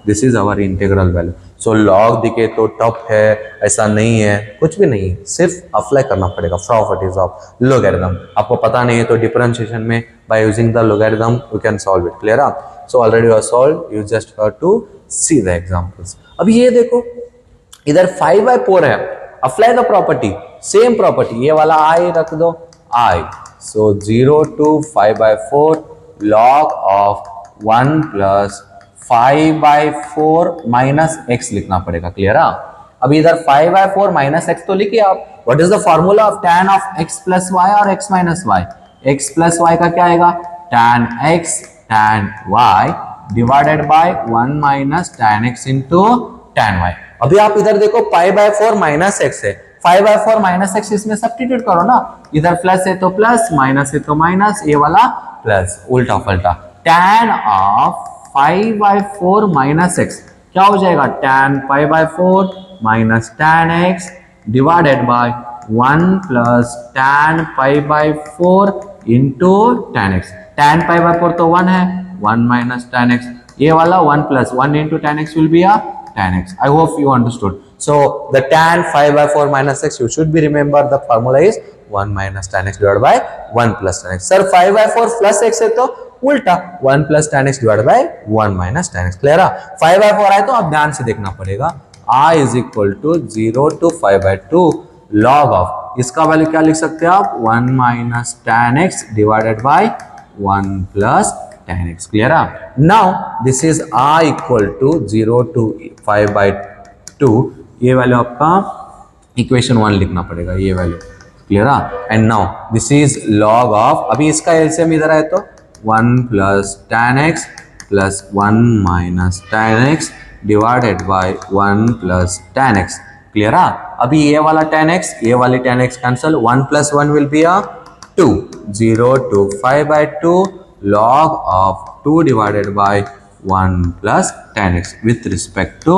This is our integral value. So log दिखे तो टफ है, ऐसा नहीं है, कुछ भी नहीं है, सिर्फ अप्लाई करना पड़ेगा प्रॉपर्टीज ऑफ लोगैरिथम. आपको पता नहीं है तो डिफरेंशिएशन में by using the logarithm you can solve it. Clear? So already you are solve, you just have to see the examples. अभी ये देखो इधर 5/4 है, apply the property, same property, ये वाला I रख दो I. So 0 to 5/4 log of 1 plus 5/4 minus x लिखना पड़ेगा. क्लियर? अभी इधर 5/4 माइनस एक्स तो लिखिए आप. What is the formula of tan of x plus y और x minus y? x plus y का क्या आएगा? tan x tan y divided by 1 minus tan x into tan y. अभी आप इधर देखो 5/4 माइनस एक्स है, 5/4 माइनस एक्स, इसमें सब्स्टिट्यूट करो ना, इधर प्लस है तो प्लस, माइनस है तो माइनस, ये वाला प्लस, उल्टा पलटा. tan ऑफ 5/4 माइनस एक्स क्या हो जाएगा? tan 5/4 minus tan x divided by 1 plus tan 5/4 into tan x. tan 5/4 तो 1 है, 1 माइनस tan x, ये वाला 1 plus 1 into tan x will be tan x. I hope you understood. So the tan 5/4 minus x, you should be remember the formula is 1 minus tan x divided by 1 plus tan x. Sir 5/4 plus x है तो उल्टा 1 plus tan x divided by 1 minus tan x. Clear? 5/4 आए तो आप ध्यान से देखना पड़ेगा. I is equal to 0 to 5/2 log of, इसका वैल्यू क्या लिख सकते हैं आप? 1 minus tan x divided by 1 plus tan x. Clear? Now this is I equal to 0 to 5/2. ये वैल्यू आपका इक्वेशन 1 लिखना पड़ेगा, ये value. Clear? And now this is log of, अभी इसका एलसीएम इधर है तो 1 plus tan x plus 1 minus tan x divided by 1 plus tan x. Clear? अभी ये वाला tan x, ये वाली tan x cancel, 1 plus 1 will be 2. 0 to 5/2 log of 2 divided by 1 plus tan x with respect to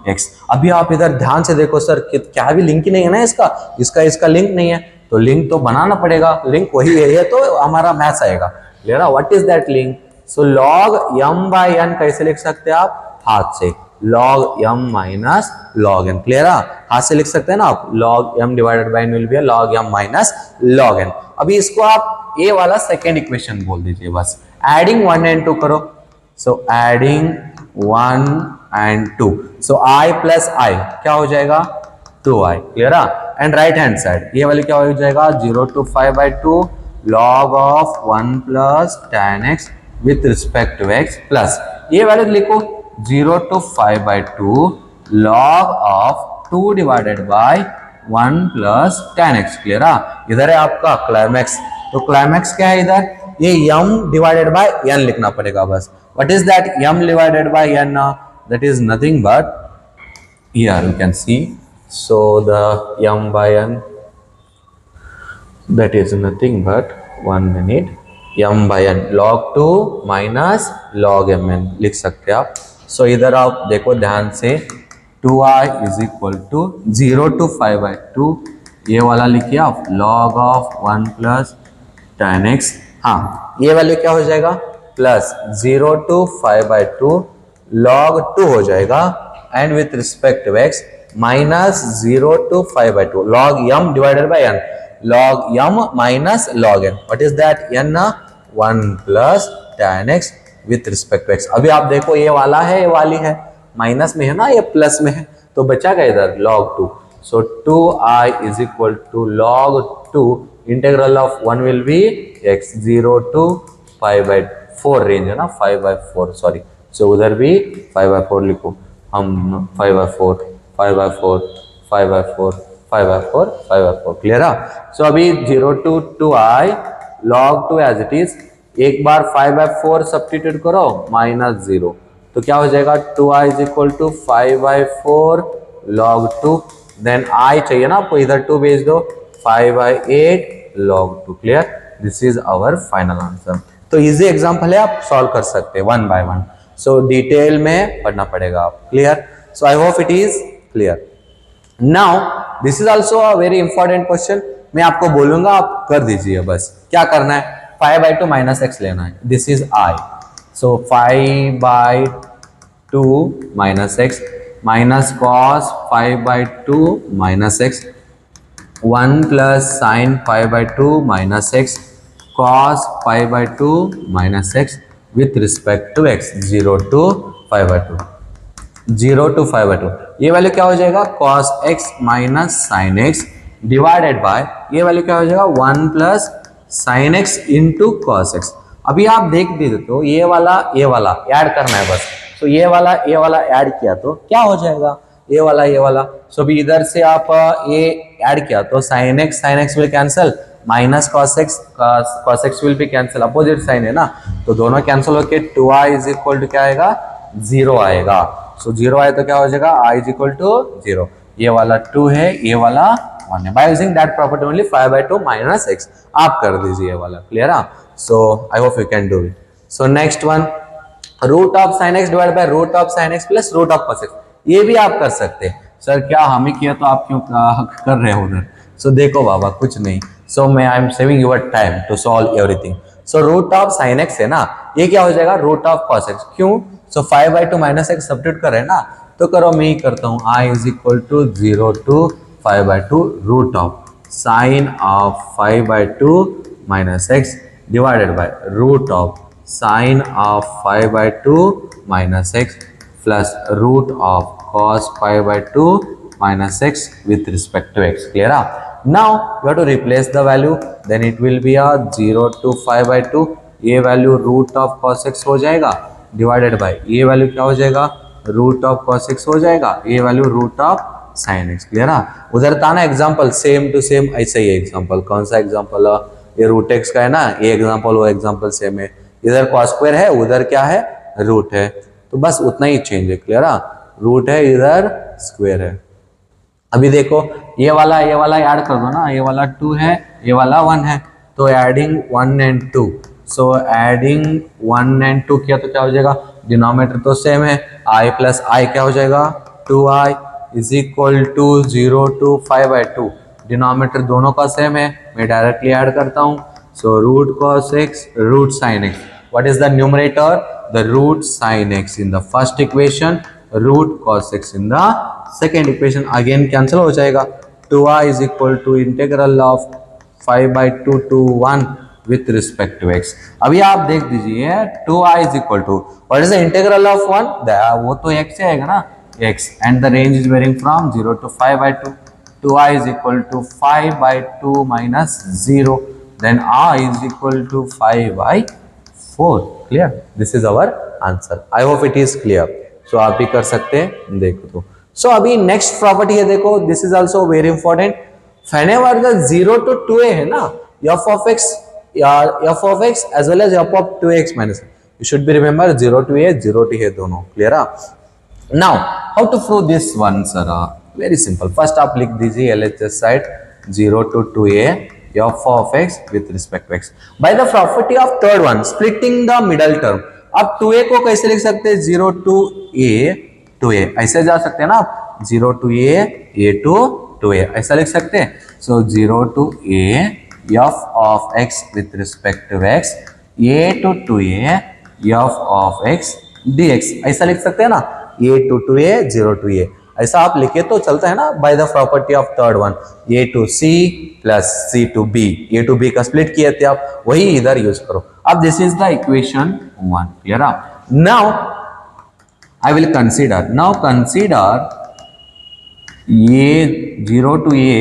x. अभी आप इधर ध्यान से देखो सर, क्या भी लिंक ही नहीं है ना इसका लिंक नहीं है, तो लिंक तो बनाना पड़ेगा. लिंक वही है तो हमारा मैथ्स आएगा. Clear? What is that link? So log m by n कैसे लिख सकते हैं आप? हाथ से. log m minus log n। Clear है? हाथ से लिख सकते हैं ना आप, log m divided by n will be log m minus log n। अभी इसको आप ए वाला सेकेंड इक्वेशन बोल दीजिए बस। एडिंग 1 एंड 2 करो, so adding 1 and 2, so i plus i क्या हो जाएगा 2i। क्लियर है? एंड राइट हैंड साइड ये वाली क्या हो जाएगा 0 to 5/2 log of 1 plus tan x with respect to x plus ये वाले लिखो 0 to 5/2 log of 2 divided by 1 plus tan x। Clear है? इधर है आपका क्लाइमैक्स, तो क्लाइमैक्स क्या है इधर, ये m डिवाइडेड बाय n लिखना पड़ेगा बस। What is that m divided by n? That is nothing but here you can see, so the m by n that is nothing but 1 minute m by n log 2 minus log mn लिख सकते हैं आप। So इधर आप देखो ध्यान से 2i is equal to 0 to 5/2 ये वाला लिखिए आप log of 1 plus tan x। हाँ ये वैल्यू क्या हो जाएगा प्लस 0 to 5/2 log 2 हो जाएगा and with respect to x minus 0 to 5/2 log m divided by n log m minus log n। What is that n? 1 plus tan x with respect to x। अभी आप देखो ये वाला है ये वाली है माइनस में है ना, ये प्लस में है, तो बचा क्या इधर log 2। So 2i is equal to log 2 integral of 1 will be x 0 to 5/4 range है ना, 5/4 सॉरी, सो उधर भी 5/4 लिखो हम 5/4 5/4 5/4 5/4 5/4। क्लियर है? सो अभी 0 to 2i log 2 as it is, एक बार 5/4 सब्स्टिट्यूट करो माइनस 0, तो क्या हो जाएगा 2i is equal to 5/4 log 2, then i चाहिए ना आपको, इधर 2 भेज दो 5/8 log 2। Clear? This is our final answer. तो इजी एग्जांपल है, आप सॉल्व कर सकते हैं 1 by 1। सो डिटेल में पढ़ना पड़ेगा आप। Clear? So I hope it is clear. Now this is also a very important question, मैं आपको बोलूंगा आप कर दीजिए बस। क्या करना है 5/2 माइनस x लेना है, this is i, so 5/2 minus x minus cos 5/2 minus x 1 plus sign 5/2 minus x cos 5/2 minus x with respect to x 0 to 5/2 0 to 5/2 ये वैल्यू क्या हो जाएगा cos x minus sin x divided bye ये value क्या हो जाएगा 1 plus sin x into cos x। अभी आप देख भी देते हो ये वाला ऐड करना है बस, तो ये वाला ऐड किया तो क्या हो जाएगा ये वाला। सो अभी इधर से आप ये ऐड किया तो sin x will cancel, minus cos x will भी कैंसिल, अपोजिट साइन है ना, तो दोनों कैंसिल होके 2i इज इक्वल टू क्या आएगा 0 आएगा। सो 0 आए तो क्या हो जाएगा i इज इक्वल टू 0, ये वाला 2 है ये वाला 1 है। By using that property only 5/2 minus x आप कर दीजिए ये वाला। क्लियर है? So I hope you can do it. So next one root of sin x divide by root of sin x plus root of cos x, ये भी आप कर सकते हैं। सर क्या हम ही किया तो आप क्यों कर रहे हो उधर? सो देखो बाबा कुछ नहीं, सो मैं I am saving your time to solve everything. So root of sine x है ना, ये क्या हो जाएगा रूट ऑफ कॉस एक्स। क्यों? सो 5/2 माइनस एक्स सब्स्टिट्यूट कर रहे हैं ना, तो करो मैं ही करता हूँ i is equal to 0 to 5/2 root of sine of 5/2 minus x divided by root of sine of 5/2 minus x plus root of cos 5/2 minus x with respect to x. Clear? Now you have to replace the value, then it will be a 0 to 5/2, ये value root of cos x हो जाएगा divided by ये value क्या हो जाएगा root of cos x हो जाएगा, ये value root of sin x। Clear? उधर था ना एग्जांपल सेम टू सेम, ऐसा ही एग्जांपल, कौन सा एग्जांपल ये रूट x का है ना, ये एग्जांपल वो एग्जांपल सेम है, इधर cos स्क्वायर है उधर क्या है रूट है, तो बस उतना ही चेंज है। क्लियर? रूट है इधर स्क्वायर है। अभी देखो ये वाला ऐड कर दो ना, ये वाला 2 है ये वाला 1 है, तो adding 1 and 2, so adding 1 and 2 किया तो क्या हो जाएगा डिनोमिनेटर तो सेम है, i प्लस i क्या हो जाएगा 2i is equal to 0 to 5/2, denominator दोनों का सेम है, मैं डायरेक्टली ऐड करता हूँ। So root cos x root sin x, what is the numerator the root sin x in the first equation root cos x in the second equation, again cancel हो जाएगा, 2i is equal to integral of 5/2 to 1 with respect to x. अभी आप देख दीजिए 2i is equal to what is the integral of 1, वो तो x से आएगा ना, x, and the range is varying from 0 to 5/2, 2i is equal to 5/2 minus 0, then I is equal to 5/4. Clear? This is our answer. I hope it is clear. So आप भी कर सकते हैं, देखो तो। So अभी next property है, देखो, this is also very important. Whenever the 0 to 2a है ना, f of x as well as f of 2x minus, you should be remember 0 to a 0 to a दोनों, clear? Now how to prove this one, sir? Very simple, first आप लिख दीजिए LHS side 0 to 2a f of x with respect to x by the property of third one, splitting the middle term। आप 2a को कैसे लिख सकते हैं, 0 to a ऐसे जा सकते हैं ना आप, 0 to a to 2a ऐसा लिख सकते हैं। सो 0 to a f of x with respect to x, a to 2a f of x dx ऐसा लिख सकते हैं ना, a to 2a 0 to a ऐसा आप लिखे तो चलता है ना, by the property of third one, a to c plus c to b, a to b का स्प्लिट किए थे आप, वही इधर यूज करो। अब this is the equation 1, clear? Now I will consider, ये 0 to a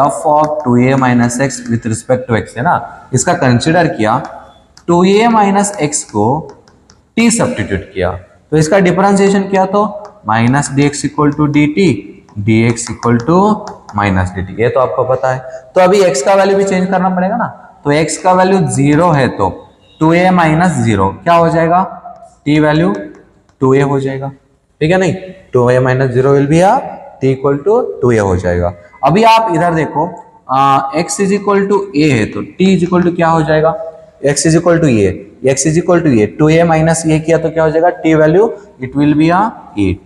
f of 2a minus x with respect to x है ना, इसका कंसीडर किया, 2a minus x को t सब्स्टिट्यूट किया, तो इसका डिफरेंशिएशन किया तो minus D x equal to D t, d x equal to minus d t, ये तो आपको पता है। तो अभी x का वैल्यू भी चेंज करना पड़ेगा ना, तो x का वैल्यू 0 है तो 2a माइनस 0 क्या हो जाएगा, t वैल्यू 2a हो जाएगा, ठीक है नहीं, 2a minus 0 will be t equal to 2a हो जाएगा। अभी आप इधर देखो x is equal to a है तो t इज इक्वल टू क्या हो जाएगा, x is equal to a, x is equal to a, 2a minus a किया तो क्या हो जाएगा, t value it will be a,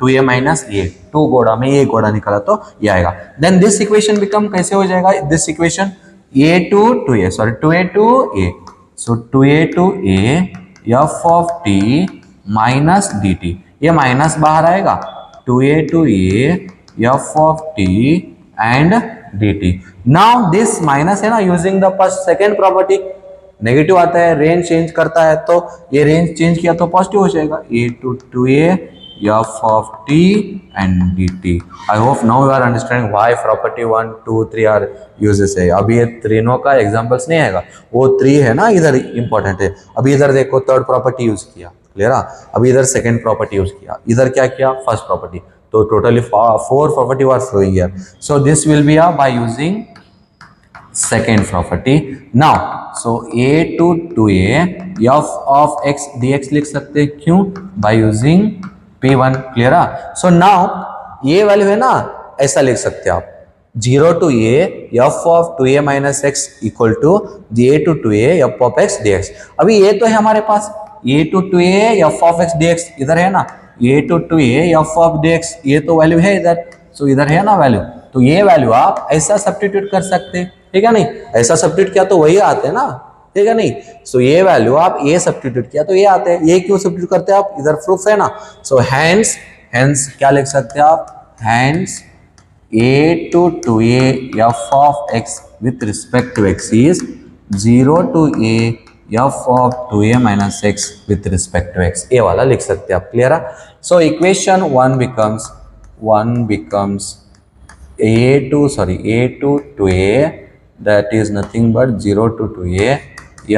2a minus a, 2 गोड़ा में a गोड़ा निकाला तो ये आएगा। देन दिस इक्वेशन बिकम कैसे हो जाएगा, this equation a to 2a, sorry 2a to a, so 2a to a f of t minus dt, ये माइनस बाहर आएगा, 2a to a f of t and dt। Now this minus है ना, using the first second property, negative आता है, range change करता है, तो ये रेंज चेंज किया तो पॉजिटिव हो जाएगा, a to 2a f of t and dt। I hope now you are understanding why property 1, 2, 3 are uses है। अभी ये तीनों का एग्जांपल्स नहीं आएगा, वो 3 है ना इधर इंपॉर्टेंट है। अभी इधर देखो थर्ड प्रॉपर्टी यूज किया, क्लियर? अभी इधर सेकंड प्रॉपर्टी यूज किया, इधर क्या किया, फर्स्ट प्रॉपर्टी, तो totally 4 property are flowing here. So this will be by using second property। now so a to 2a f of x dx लिख सकते हैं, क्यों, by using p1, clear? So now ये वैल्यू है ना, ऐसा लिख सकते हैं आप, 0 to a f of 2a minus x equal to a to 2a f of x dx। अभी ये तो है हमारे पास, a to 2a f of x dx इधर है ना, a to 2a f of dx ये तो वैल्यू है इधर, सो इधर है ना वैल्यू, तो ये वैल्यू आप ऐसा सब्स्टिट्यूट कर सकते हैं, ठीक है नहीं, ऐसा सब्स्टिट्यूट किया तो वही आते हैं ना, ठीक है नहीं। सो ये वैल्यू आप ये सब्स्टिट्यूट किया तो ये आते हैं, ये क्यों सब्स्टिट्यूट करते हैं आप, इधर प्रूफ है ना। सो हैंस क्या लिख सकते हैं आप, hence a to 2a f of x with respect to x is 0 to a f of 2a minus x with respect to x, ये वाला लिख सकते हैं आप, clear? So equation 1 becomes a to 2a, that is nothing but 0 to 2a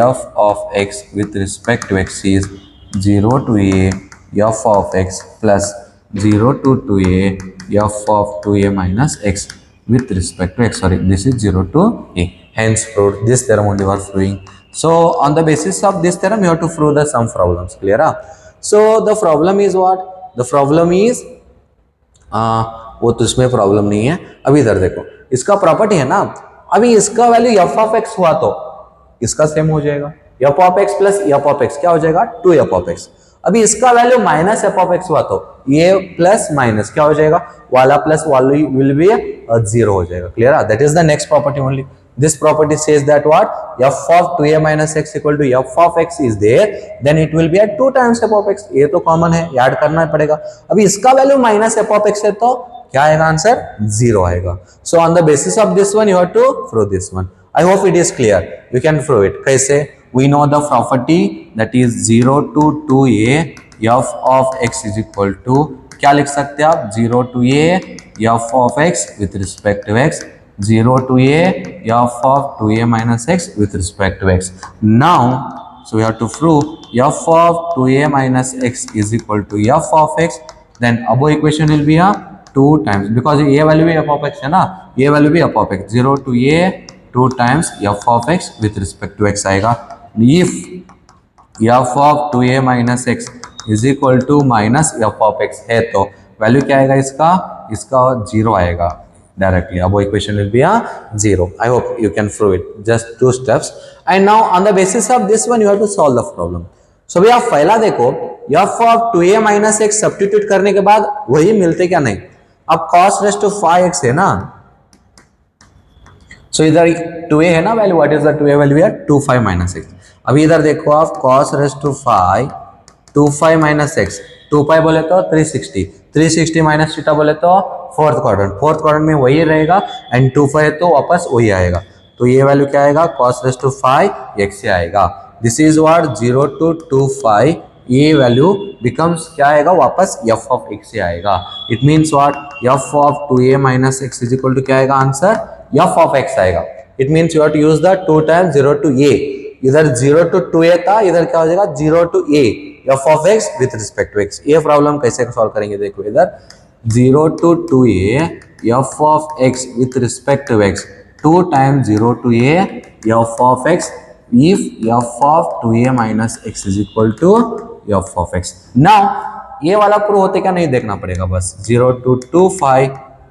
f of x with respect to x is 0 to a f of x plus 0 to 2a f of 2a minus x with respect to x, sorry, this is 0 to a, hence proved, this theorem only was proving। so on the basis of this theorem you have to prove the some problems, clear? so the problem is what, the problem is वो तो इसमें problem नहीं है। अभी इधर देखो, इसका property है ना, अभी इसका वैल्यू f of x हुआ तो इसका सेम हो जाएगा, f of x plus f of x क्या हो जाएगा, 2f of x। अभी इसका value minus f of x हुआ तो ये प्लस माइनस क्या हो जाएगा, वाला प्लस वाला विल बी 0 हो जाएगा, clear? That is the next property only. This property says that what f of 2a minus x equal to f of x is there, then it will be at 2 times f of x. ये तो common है, याद करना पड़ेगा. अभी इसका value minus f of x है तो क्या आएगा आंसर? 0 आएगा. So on the basis of this one you have to prove this one. I hope it is clear. You can prove it. कैसे? We know the property that is 0 to 2a f of x is equal to, क्या लिख सकते हैं आप? 0 to a f of x with respect to x, 0 to a f of 2a minus x with respect to x. Now, so we have to prove f of 2a minus x is equal to f of x. Then above equation will be a 2 times, because a value भी f of x है ना, ये value भी f of x, 0 to a 2 times f of x with respect to x आएगा. If f of 2a minus x is equal to minus f of x है तो value क्या आएगा इसका? इसका 0 आएगा directly. Above equation will be a 0. I hope you can prove it. Just 2 steps. And now on the basis of this one you have to solve the problem. So भैया पहला देखो, f of 2a minus x substitute करने के बाद वही मिलते क्या? नहीं. अब cos raised to 5x है ना, so इधर 2a है ना value, what is the 2a value है? 25 माइनस x. अभी इधर देखो आप cos raised to 5 25 minus x, 2 बोले तो 360 माइनस थीटा बोले तो फोर्थ क्वाड्रेंट में वही रहेगा, एंड 25 है तो वापस वही आएगा. तो ये वैल्यू क्या आएगा? cos raised to 5 x से आएगा. दिस इज व्हाट 0 to 25, ये वैल्यू बिकम्स क्या आएगा? वापस f of x से आएगा. It means what? f of 2a minus x is equal to क्या आएगा आंसर? f of x आएगा. It means you have to use the 2 times 0 to a. इधर 0 to 2a था, इधर क्या हो जाएगा? 0 to a f of x with respect to x. ये प्रॉब्लम कैसे सॉल्व करेंगे? देखो इधर 0 to 2a f of x with respect to x, 2 times 0 to a f of x if f of 2a minus x is equal to f of x. Now ये वाला prove होते क्या नहीं देखना पड़ेगा, बस 0 to 25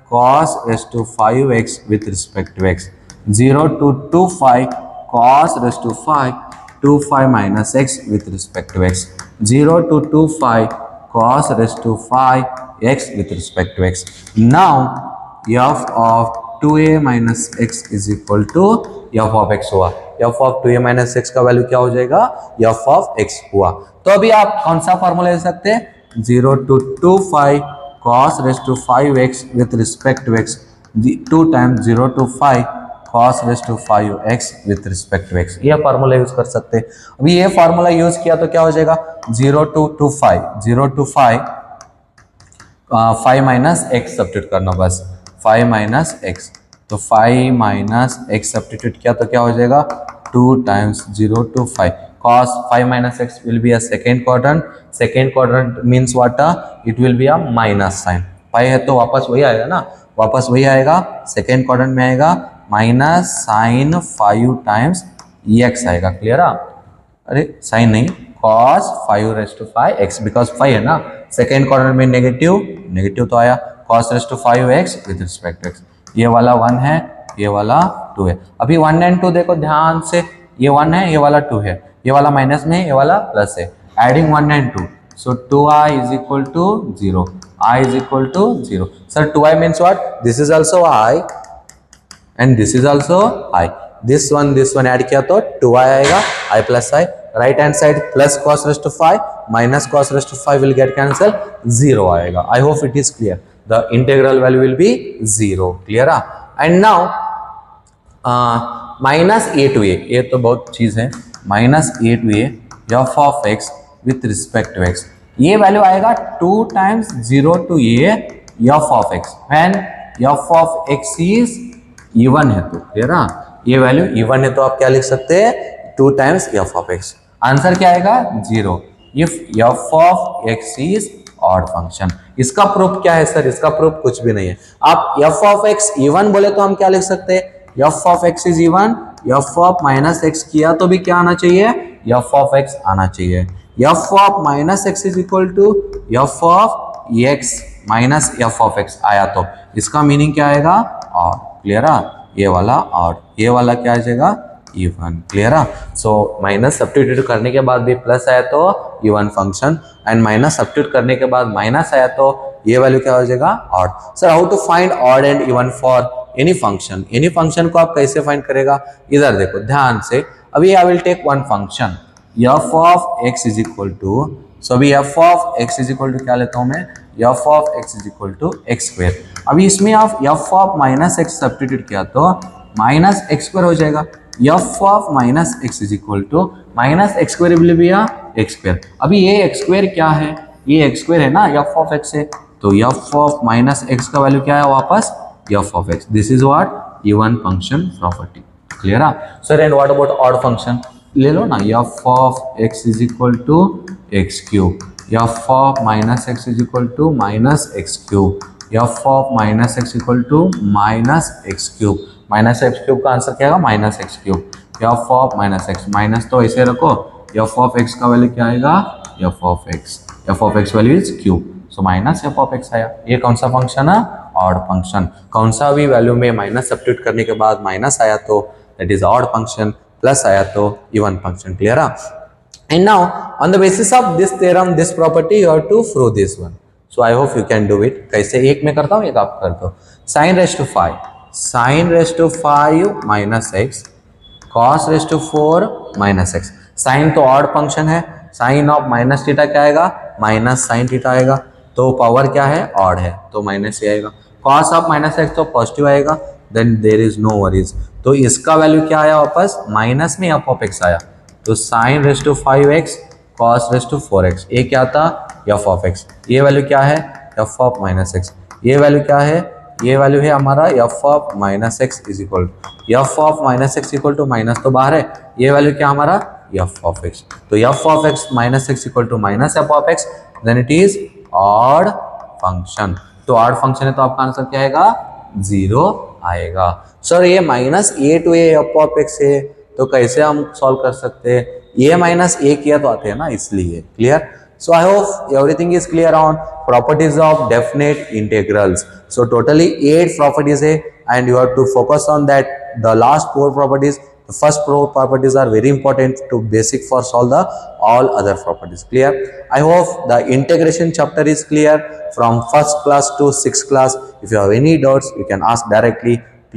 cos raised to 5x with respect to x, 0 to 25 cos raised to 25 minus x with respect to x, 0 to 25 cos raised to 5x with respect to x. Now f of 2a minus x is equal to f of x हुआ. f of 2a minus x का value क्या हो जाएगा? f of x हुआ. तो अभी आप कौन सा फॉर्मूला ले सकते हैं? 0 to 25 cos raised to 5x with respect to x, 2 times 0 to 5 cos raised to 5x with respect to x. ये फार्मूला यूज कर सकते हैं. अभी ये फार्मूला यूज किया तो क्या हो जाएगा? 0 to 5 5 माइनस एक्स सब्स्टिट्यूट करना, बस 5 माइनस एक्स. तो 5 माइनस एक्स सब्स्टिट्यूट किया तो क्या हो जाएगा? 2 times 0 to 5 cos 5 minus x will be a second quadrant means what? It will be a minus sign. 5 है तो वापस वही आएगा ना, वापस वही आएगा, सेकेंड क्वाड्रेंट में आएगा, माइनस साइन 5 टाइम्स x आएगा. क्लियर? अरे साइन नहीं, cos 5 raised to 5x, because 5 है ना, सेकेंड क्वाड्रेंट में नेगेटिव तो आया, cos raised to 5x with respect to x. ये वाला 1 है, ये वाला 2 है. अभी 1 and 2 देखो ध्यान से, ये 1 है, ये वाला 2 है, ये वाला माइनस में है, ये वाला प्लस है. Adding 1 and 2, so 2i is equal to 0, I is equal to 0. Sir, 2i means what? This is also I and this is also I. this one add किया तो 2i आएगा, I plus I. Right hand side plus cos raised to 5 minus cos raised to 5 will get cancelled, 0 आएगा. I hope it is clear. The integral value will be 0. Clear? And now minus a to a, ये तो बहुत चीज है. minus a to a f of x with respect to x, ये value आएगा 2 times 0 to a f of x when f of x is even है तो. Clear? ये वैल्यू इवन है तो आप क्या लिख सकते हैं? 2 times f of x. Answer क्या आएगा? 0 if f of x is odd function. इसका प्रूफ क्या है सर? इसका प्रूफ कुछ भी नहीं है. आप f of x इवन बोले तो हम क्या लिख सकते हैं? f of x is even, f of minus x किया तो भी क्या आना चाहिए? f of x आना चाहिए. f of minus x is equal to f of x minus f of x आया तो इसका मीनिंग क्या आएगा? ऑड. क्लियर? ये वाला ऑड, ये वाला क्या आ जाएगा? Even. Clear? So minus substitute करने के बाद भी प्लस आया तो even function, and minus substitute करने के बाद माइनस आया तो ये वैल्यू क्या हो जाएगा? Odd. Sir how to find odd and even for any function को आप कैसे फाइंड करेगा, इधर देखो ध्यान से। अभी I will take one function f of x is equal to, so अभी f of x is equal to क्या लेता हूं मैं, f of x is equal to x square. अभी इसमें आप f of minus x substitute किया तो माइनस एक्स स्क्वायर हो जाएगा। f of minus x is equal to minus x square will be x square. अभी ये एक्स स्क्वायर क्या है, ये एक्स स्क्वायर है ना f ऑफ x है, तो f ऑफ माइनस एक्स का वैल्यू क्या है वापस f of x। This is what even function property. Clear है sir. And what about odd function, ले लो ना, f of x is equal to x cube, f of minus x is equal to minus x cube, f of minus x equal to minus x cube. Minus x cube का answer क्या आएगा, minus x cube. f of minus x, minus तो ऐसे रखो, f of x का value क्या आएगा, f of x value is cube, so minus f of x आया। ये कौन सा फंक्शन है, ऑड फंक्शन। कौन सा भी वैल्यू में माइनस सब्स्टिट्यूट करने के बाद माइनस आया तो that is odd function, plus आया तो इवन फंक्शन। क्लियर है। And now on the basis of this theorem, this property, you have to prove this one. So I hope you can do it. कैसे, एक में करता हूँ एक आप कर दो। Sine raise to 5, sine raise to 5 minus x, cos raise to 4 minus x. Sine तो ऑड फंक्शन है, साइन ऑफ माइनस थीटा क्या आएगा, माइनस साइन थीटा आएगा, तो पावर क्या है, ऑड है, तो माइनस ही आएगा। कॉस ऑफ माइनस एक्स तो पॉजिटिव आएगा, then there is no worries. तो इसका वैल्यू क्या आया वापस, माइनस में f ऑफ x आया, तो sine raise to 5x cos raise to 4x, ये क्या था, f ऑफ x। ये वैल्यू क्या है, f ऑफ माइनस एक्स। ये वैल्यू क्या है, ये वैल्यू है हमारा f of minus x is equal to, f of minus x equal to minus तो बाहर है, ये वैल्यू क्या हमारा f ऑफ x। तो f of x minus x equal to minus f of x, then it is odd function. तो odd function है तो आपका आंसर क्या आएगा, 0 आएगा। सर ये minus a to a f of x है, तो कैसे हम सॉल्व कर सकते हैं, ये माइनस ए किया तो आते हैं ना, इसलिए। Clear. So I hope everything is clear on properties of definite integrals. So totally 8 properties है, and you have to focus on that. The last 4 properties, the first 4 properties are very important to basic for solve the all other properties. Clear? I hope the integration chapter is clear from first class to sixth class. If you have any doubts, you can ask directly